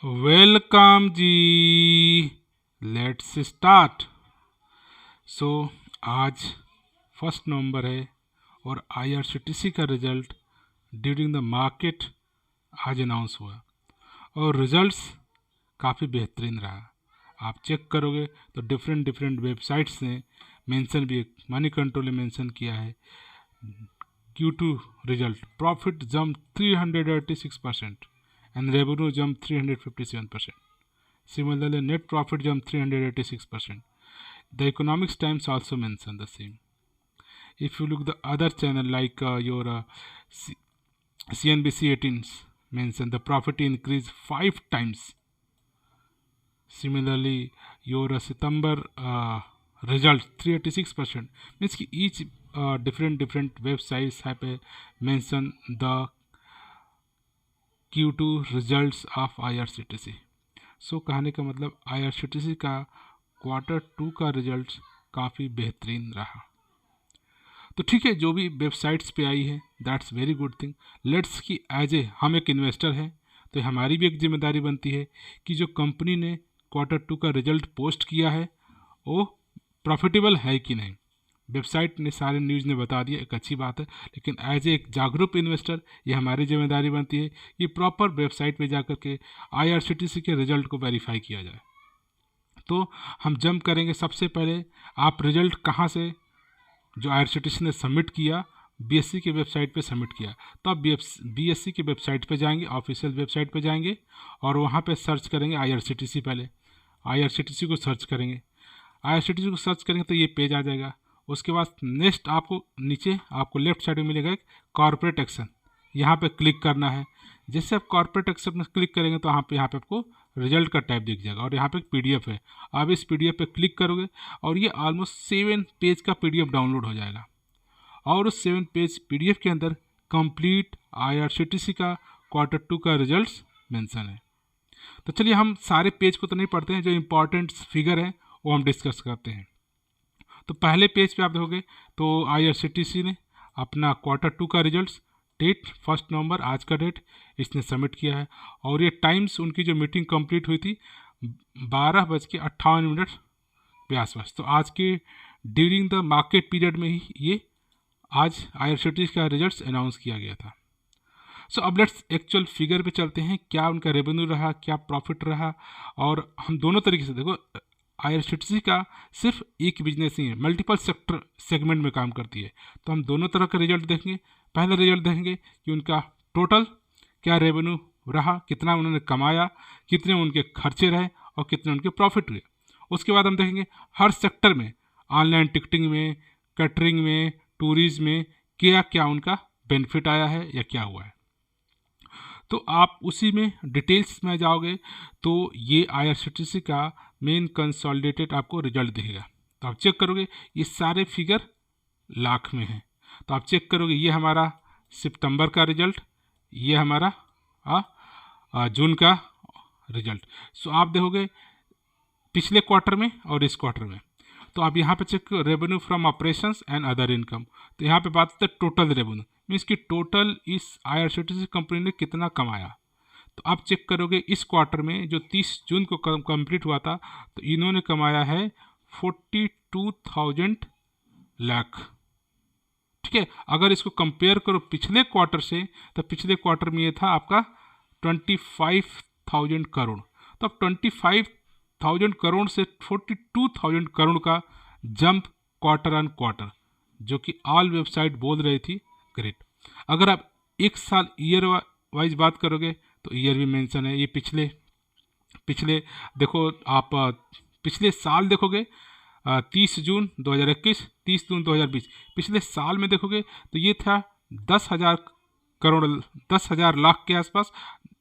Welcome जी, let's start. So आज 1 नवंबर है और आईआरसीटीसी का रिजल्ट ड्यूरिंग द मार्केट आज अनाउंस हुआ और रिजल्ट्स काफ़ी बेहतरीन रहा। आप चेक करोगे तो डिफरेंट वेबसाइट्स ने मेंशन भी, मनी कंट्रोल ने मेंशन किया है, Q2 result profit jumped 386% and revenue jumped 357%. Similarly, net profit jumped 386%. The Economics Times also mentioned the same. If you look the other channel like your CNBC 18 mentioned the profit increased 5 times. Similarly, your September result 386% means ki each different websites have mentioned the Q2 results of IRCTC. सो कहने का मतलब IRCTC का Q2 का result काफ़ी बेहतरीन रहा। तो ठीक है, जो भी वेबसाइट्स पे आई है that's very good thing. Let's कि एज ए हम एक इन्वेस्टर हैं तो हमारी भी एक जिम्मेदारी बनती है कि जो कंपनी ने Q2 का रिजल्ट पोस्ट किया है वो प्रॉफिटेबल है कि नहीं। वेबसाइट ने सारे न्यूज़ ने बता दिया, एक अच्छी बात है, लेकिन एज ए एक जागरूक इन्वेस्टर ये हमारी जिम्मेदारी बनती है कि प्रॉपर वेबसाइट पे जाकर के IRCTC के रिजल्ट को वेरीफाई किया जाए। तो हम जंप करेंगे। सबसे पहले आप रिजल्ट कहाँ से जो IRCTC ने सबमिट किया, BSE की वेबसाइट पे सबमिट किया, तो आप BSE की वेबसाइट पे जाएंगे, ऑफिशियल वेबसाइट पे जाएंगे और वहाँ पे सर्च करेंगे IRCTC। पहले IRCTC को सर्च करेंगे, IRCTC को सर्च करेंगे तो ये पेज आ जाएगा। उसके बाद नेक्स्ट आपको नीचे आपको लेफ्ट साइड में मिलेगा एक कॉर्पोरेट एक्शन, यहाँ पे क्लिक करना है। जैसे आप कॉर्पोरेट एक्शन में क्लिक करेंगे तो यहाँ पे आपको रिजल्ट का टाइप दिख जाएगा और यहाँ पे एक PDF है। आप इस PDF पे क्लिक करोगे और ये ऑलमोस्ट 7 पेज का PDF डाउनलोड हो जाएगा और उस 7 पेज PDF के अंदर कंप्लीट IRCTC का Q2 का रिजल्ट मेंशन है। तो चलिए हम सारे पेज को तो नहीं पढ़ते हैं, जो इम्पोर्टेंट फिगर है वो हम डिस्कस करते हैं। तो पहले पेज पे आप देखोगे तो IRCTC ने अपना Q2 का रिजल्ट डेट 1 नवंबर, आज का डेट इसने सबमिट किया है और ये टाइम्स उनकी जो मीटिंग कंप्लीट हुई थी 12:58 के आसपास। तो आज के ड्यूरिंग द मार्केट पीरियड में ही ये आज IRCTC का रिजल्ट अनाउंस किया गया था। सो अब लेट्स एक्चुअल फिगर पे चलते हैं, क्या उनका रेवेन्यू रहा, क्या प्रॉफिट रहा। और हम दोनों तरीके से देखो, IRCTC का सिर्फ एक बिजनेस ही है, मल्टीपल सेक्टर सेगमेंट में काम करती है। तो हम दोनों तरह का रिजल्ट देखेंगे। पहला रिजल्ट देखेंगे कि उनका टोटल क्या रेवेन्यू रहा, कितना उन्होंने कमाया, कितने उनके खर्चे रहे और कितने उनके प्रॉफिट हुए। उसके बाद हम देखेंगे हर सेक्टर में, ऑनलाइन टिकटिंग में, कैटरिंग में, टूरिज्म में क्या क्या उनका बेनिफिट आया है या क्या हुआ है। तो आप उसी में डिटेल्स में जाओगे तो ये IRCTC का मेन कंसोलिडेटेड आपको रिजल्ट दिखेगा। तो आप चेक करोगे ये सारे फिगर लाख में हैं। तो आप चेक करोगे ये हमारा सितंबर का रिजल्ट, ये हमारा जून का रिजल्ट। सो आप देखोगे पिछले क्वार्टर में और इस क्वार्टर में। तो आप यहाँ पे check revenue from operations and other income. तो यहाँ पे बात करते हैं टोटल रेवेन्यू, मीन्स कि टोटल इस IRCTC कंपनी ने कितना कमाया। तो आप चेक करोगे इस क्वार्टर में जो 30 जून को कंप्लीट हुआ था तो इन्होंने कमाया है 42,000 लाख। ठीक है, अगर इसको कंपेयर करो पिछले क्वार्टर से तो पिछले क्वार्टर में ये था आपका 25,000 करोड़। तो अब 25,000 करोड़ से 42,000 करोड़ का जंप क्वार्टर ऑन क्वार्टर, जो कि ऑल वेबसाइट बोल रही थी ग्रेट। अगर आप एक साल ईयर वाइज बात करोगे तो ईयर भी मेंशन है। ये पिछले देखो, आप पिछले साल देखोगे 30 जून 2021, 30 जून 2020, पिछले साल में देखोगे तो ये था 10,000 करोड़, 10,000 लाख के आसपास,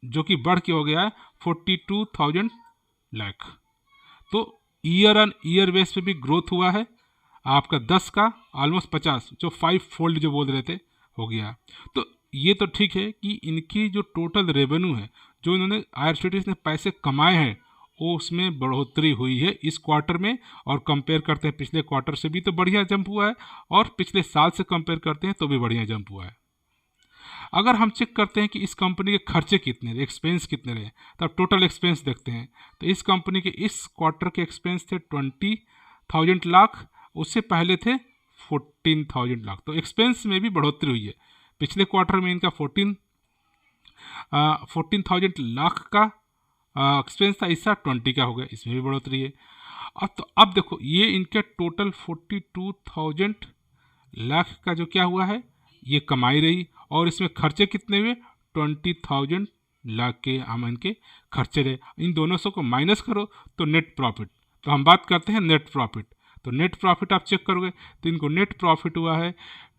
जो कि बढ़ के हो गया है 42,000 लाख। तो ईयर ऑन ईयर बेस पे भी ग्रोथ हुआ है आपका 10 का ऑलमोस्ट 50, जो 5 फोल्ड जो बोल रहे थे हो गया। तो ये तो ठीक है कि इनकी जो टोटल रेवेन्यू है, जो इन्होंने IRCTC ने पैसे कमाए हैं, वो उसमें बढ़ोतरी हुई है इस क्वार्टर में। और कंपेयर करते हैं पिछले क्वार्टर से भी तो बढ़िया जंप हुआ है और पिछले साल से कंपेयर करते हैं तो भी बढ़िया जंप हुआ है। अगर हम चेक करते हैं कि इस कंपनी के खर्चे कितने रहे, एक्सपेंस कितने रहे, तब टोटल एक्सपेंस देखते हैं। तो इस कंपनी के इस क्वार्टर के एक्सपेंस थे 20,000 लाख, उससे पहले थे 14,000 लाख। तो एक्सपेंस में भी बढ़ोतरी हुई है। पिछले क्वार्टर में इनका 14,000 लाख का एक्सपेंस था, इस साल 20 का हो गया, इसमें भी बढ़ोतरी है। अब देखो ये इनका टोटल 42,000 लाख का जो क्या हुआ है, ये कमाई रही, और इसमें खर्चे कितने हुए, 20,000 लाख के हम इनके खर्चे रहे। इन दोनों को माइनस करो तो नेट प्रॉफिट। तो हम बात करते हैं नेट प्रॉफिट। तो नेट प्रॉफिट आप चेक करोगे तो इनको नेट प्रॉफिट हुआ है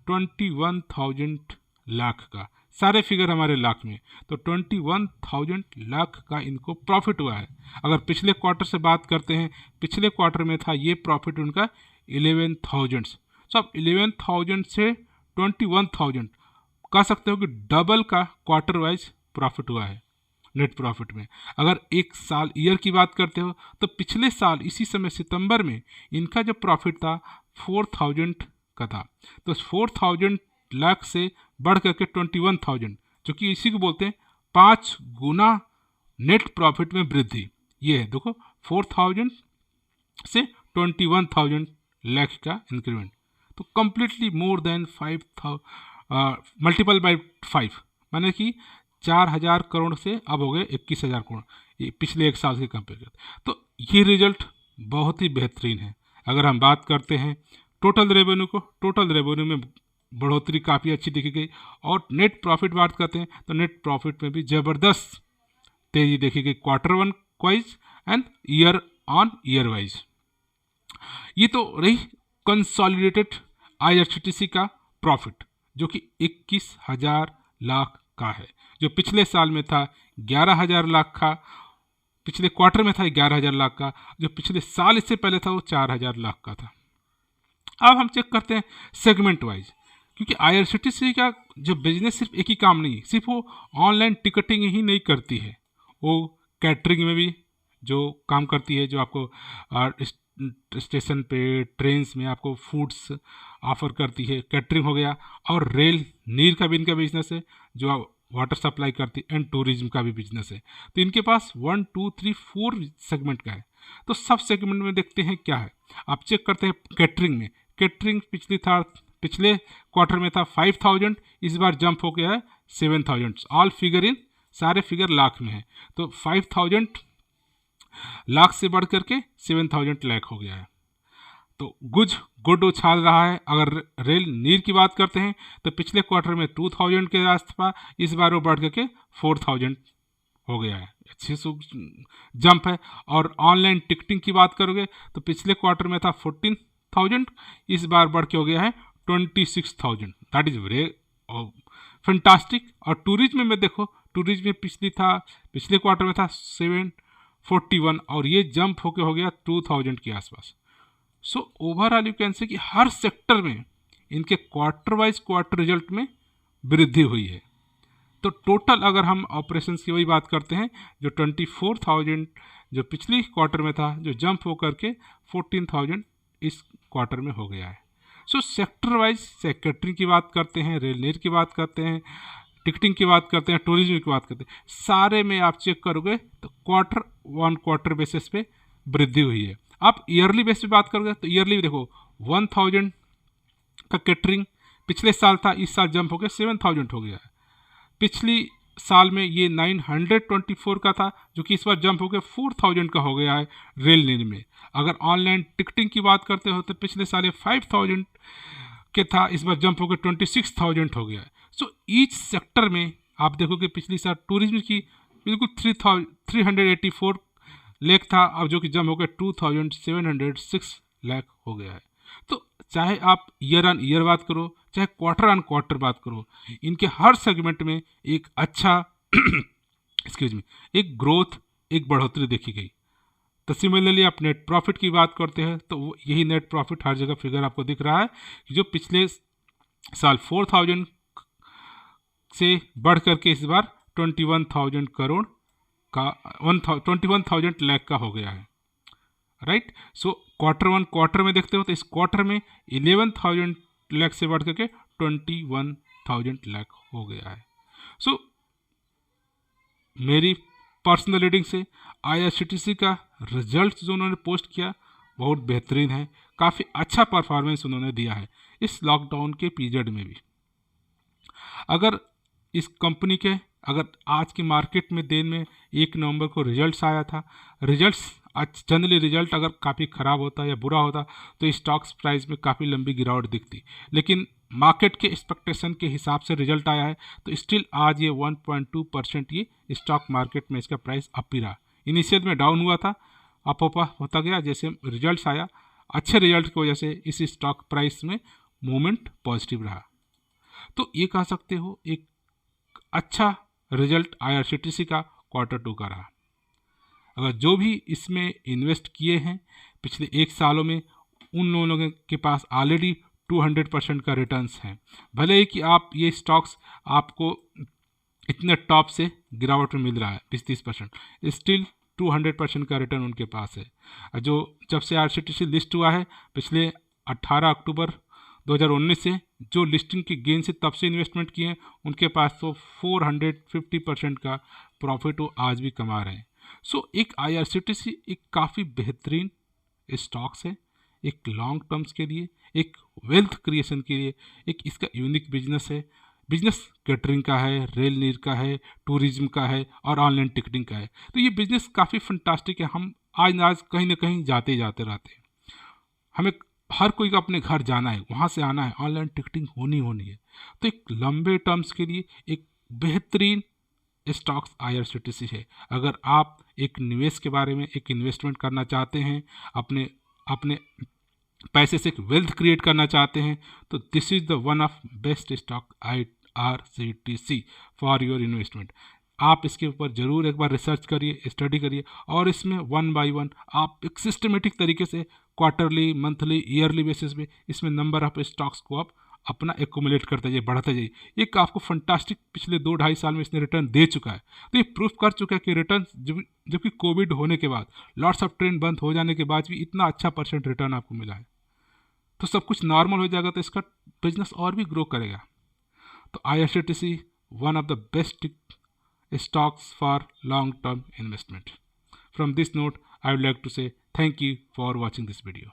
21,000 लाख का। सारे फिगर हमारे लाख में, तो 21,000 लाख का इनको प्रॉफिट हुआ है। अगर पिछले क्वार्टर से बात करते हैं, पिछले क्वार्टर में था ये प्रॉफिट उनका 11,000। सो अब 11,000 से 21,000 कह सकते हो कि डबल का क्वार्टर वाइज प्रॉफिट हुआ है नेट प्रॉफिट में। अगर एक साल ईयर की बात करते हो तो पिछले साल इसी समय सितंबर में इनका जो प्रॉफिट था 4,000 का था। तो 4,000 लाख से बढ़ करके 21,000, जो कि इसी को बोलते हैं 5 गुना नेट प्रॉफिट में वृद्धि। ये है देखो 4,000 से 21,000 लाख का इंक्रीमेंट। तो completely more than 5,000 multiple bye 5, माने कि 4,000 करोड़ से अब हो गए 21,000 करोड़, ये पिछले एक साल से कंपेयर करते। तो ये रिजल्ट बहुत ही बेहतरीन है। अगर हम बात करते हैं टोटल रेवेन्यू को, टोटल रेवेन्यू में बढ़ोतरी काफ़ी अच्छी दिखी गई। और नेट प्रॉफिट बात करते हैं तो नेट प्रॉफिट में भी ज़बरदस्त तेजी देखी गई quarter one wise and year on year wise. ये तो रही कंसोलिडेटेड आईआरसीटीसी का प्रॉफिट, जो कि 21,000 लाख का है, जो पिछले साल में था 11,000 लाख का, पिछले क्वार्टर में था 11,000 लाख का, जो पिछले साल इससे पहले था वो 4,000 लाख का था। अब हम चेक करते हैं सेगमेंट वाइज, क्योंकि आईआरसीटीसी का जो बिजनेस सिर्फ एक ही काम नहीं, सिर्फ वो ऑनलाइन टिकटिंग ही नहीं करती है, वो कैटरिंग में भी जो काम करती है, जो आपको स्टेशन पे ट्रेन्स में आपको फूड्स ऑफर करती है, कैटरिंग हो गया। और रेल नीर का भी इनका बिजनेस है, जो वाटर सप्लाई करती है, एंड टूरिज्म का भी बिजनेस है। तो इनके पास 1, 2, 3, 4 सेगमेंट का है। तो सब सेगमेंट में देखते हैं क्या है। आप चेक करते हैं कैटरिंग में, कैटरिंग पिछले क्वार्टर में था 5,000, इस बार जंप हो गया है 7,000। ऑल फिगर इन, सारे फिगर लाख में है। तो 5,000 लाख से बढ़ करके 7,000 लाख हो गया है। तो गुड उछाल रहा है। अगर रेल नीर की बात करते हैं तो पिछले क्वार्टर में 2,000 के आसपास, इस बार वो बढ़ करके 4,000 हो गया है, अच्छी जंप है। और ऑनलाइन टिकटिंग की बात करोगे तो पिछले क्वार्टर में था 14,000, इस बार बढ़ के हो गया है 26,000। That is very fantastic. और टूरिज्म में देखो, टूरिज्म में पिछले क्वार्टर में था 741, और ये जंप होके हो गया 2,000 के आसपास। So overall you can say कि हर सेक्टर में इनके क्वार्टर वाइज क्वार्टर रिजल्ट में वृद्धि हुई है। तो टोटल अगर हम ऑपरेशंस की वही बात करते हैं, जो 24,000 जो पिछली क्वार्टर में था, जो जंप हो करके 14,000 इस क्वार्टर में हो गया है। सो सेक्टर वाइज सेक्रेटरी की बात करते हैं, रेल नीर की बात करते हैं, टिकटिंग की बात करते हैं, टूरिज्म की बात करते हैं, सारे में आप चेक करोगे तो क्वार्टर वन क्वार्टर बेसिस पे वृद्धि हुई है। आप ईयरली बेस पे बात करोगे तो ईयरली देखो 1,000 का कैटरिंग पिछले साल था, इस साल जंप हो गया 7,000 हो गया है। पिछली साल में ये 924 का था, जो कि इस बार जंप हो गया 4,000 का हो गया है रेल नीर में। अगर ऑनलाइन टिकटिंग की बात करते हो तो पिछले साल ये 5,000 के था, इस बार जंप हो गया 26,000 हो गया है। सो ईच सेक्टर में आप देखोगे पिछली साल टूरिज्म की बिल्कुल 384 लाख था, अब जो कि जंप हो गया 2,706 लाख हो गया है। तो चाहे आप ईयर ऑन ईयर बात करो, चाहे क्वार्टर ऑन क्वार्टर बात करो, इनके हर सेगमेंट में एक अच्छा एक ग्रोथ, एक बढ़ोतरी देखी गई। तो सिमिलरली आप नेट प्रॉफिट की बात करते हैं तो यही नेट प्रॉफिट हर जगह फिगर आपको दिख रहा है, जो पिछले साल 4,000 से बढ़ करके इस बार 21,000 करोड़ का 21,000 लाख का हो गया है, right. So quarter one quarter में देखते हो तो इस क्वार्टर में 11,000 लाख से बढ़ करके 21,000 लाख हो गया है। सो मेरी पर्सनल रीडिंग से IRCTC का रिजल्ट जो उन्होंने पोस्ट किया बहुत बेहतरीन है, काफ़ी अच्छा परफॉर्मेंस उन्होंने दिया है इस लॉकडाउन के पीरियड में भी। अगर इस कंपनी के अगर आज की मार्केट में दिन में 1 नवंबर को रिजल्ट्स आया था, रिजल्ट्स जनरली रिजल्ट अगर काफ़ी ख़राब होता या बुरा होता तो स्टॉक्स प्राइस में काफ़ी लंबी गिरावट दिखती, लेकिन मार्केट के एक्सपेक्टेशन के हिसाब से रिजल्ट आया है तो स्टिल आज ये 1.2% ये स्टॉक मार्केट में इसका प्राइस अप ही रहा। इनिशियल में डाउन हुआ था, अप होता गया, जैसे रिजल्ट्स आया अच्छे रिजल्ट की वजह से इस स्टॉक प्राइस में मूवमेंट पॉजिटिव रहा। तो ये कह सकते हो एक अच्छा रिजल्ट IRCTC का Q2 का रहा। अगर जो भी इसमें इन्वेस्ट किए हैं पिछले 1 सालों में, उन लोगों के पास ऑलरेडी 200% का रिटर्न्स हैं। भले ही कि आप ये स्टॉक्स आपको इतने टॉप से गिरावट में मिल रहा है 20-30%, स्टिल 200% का रिटर्न उनके पास है। जो जब से IRCTC लिस्ट हुआ है पिछले 18 अक्टूबर 2019 से, जो लिस्टिंग के गेन से तब से इन्वेस्टमेंट किए हैं उनके पास तो 450% का प्रॉफिट वो आज भी कमा रहे हैं। सो एक IRCTC एक काफ़ी बेहतरीन स्टॉक्स है, एक लॉन्ग टर्म्स के लिए, एक वेल्थ क्रिएशन के लिए, एक इसका यूनिक बिजनेस है। बिजनेस कैटरिंग का है, रेल नीर का है, टूरिज्म का है और ऑनलाइन टिकटिंग का है। तो ये बिजनेस काफ़ी फंटास्टिक है। हम आज कहीं ना कहीं जाते ही जाते रहते हैं, हमें हर कोई का अपने घर जाना है, वहाँ से आना है, ऑनलाइन टिकटिंग होनी है। तो एक लंबे टर्म्स के लिए एक बेहतरीन स्टॉक्स IRCTC है। अगर आप एक निवेश के बारे में एक इन्वेस्टमेंट करना चाहते हैं, अपने अपने पैसे से एक वेल्थ क्रिएट करना चाहते हैं, तो this is the one of best stock IRCTC for your investment. आप इसके ऊपर ज़रूर एक बार रिसर्च करिए, स्टडी करिए और इसमें 1 बाय 1 आप एक सिस्टमेटिक तरीके से क्वार्टरली, मंथली, ईयरली बेसिस पे इसमें नंबर ऑफ स्टॉक्स को आप अपना एक्यूमुलेट करते जाइए, बढ़ाते जाइए। एक आपको फंटास्टिक पिछले 2-2.5 साल में इसने रिटर्न दे चुका है। तो ये प्रूफ कर चुका है कि रिटर्न जबकि कोविड होने के बाद, लॉट्स ऑफ ट्रेन बंद हो जाने के बाद भी इतना अच्छा % रिटर्न आपको मिला है। तो सब कुछ नॉर्मल हो जाएगा तो इसका बिजनेस और भी ग्रो करेगा। तो IRCTC one of the best stocks for long-term investment. From this note, I would like to say thank you for watching this video.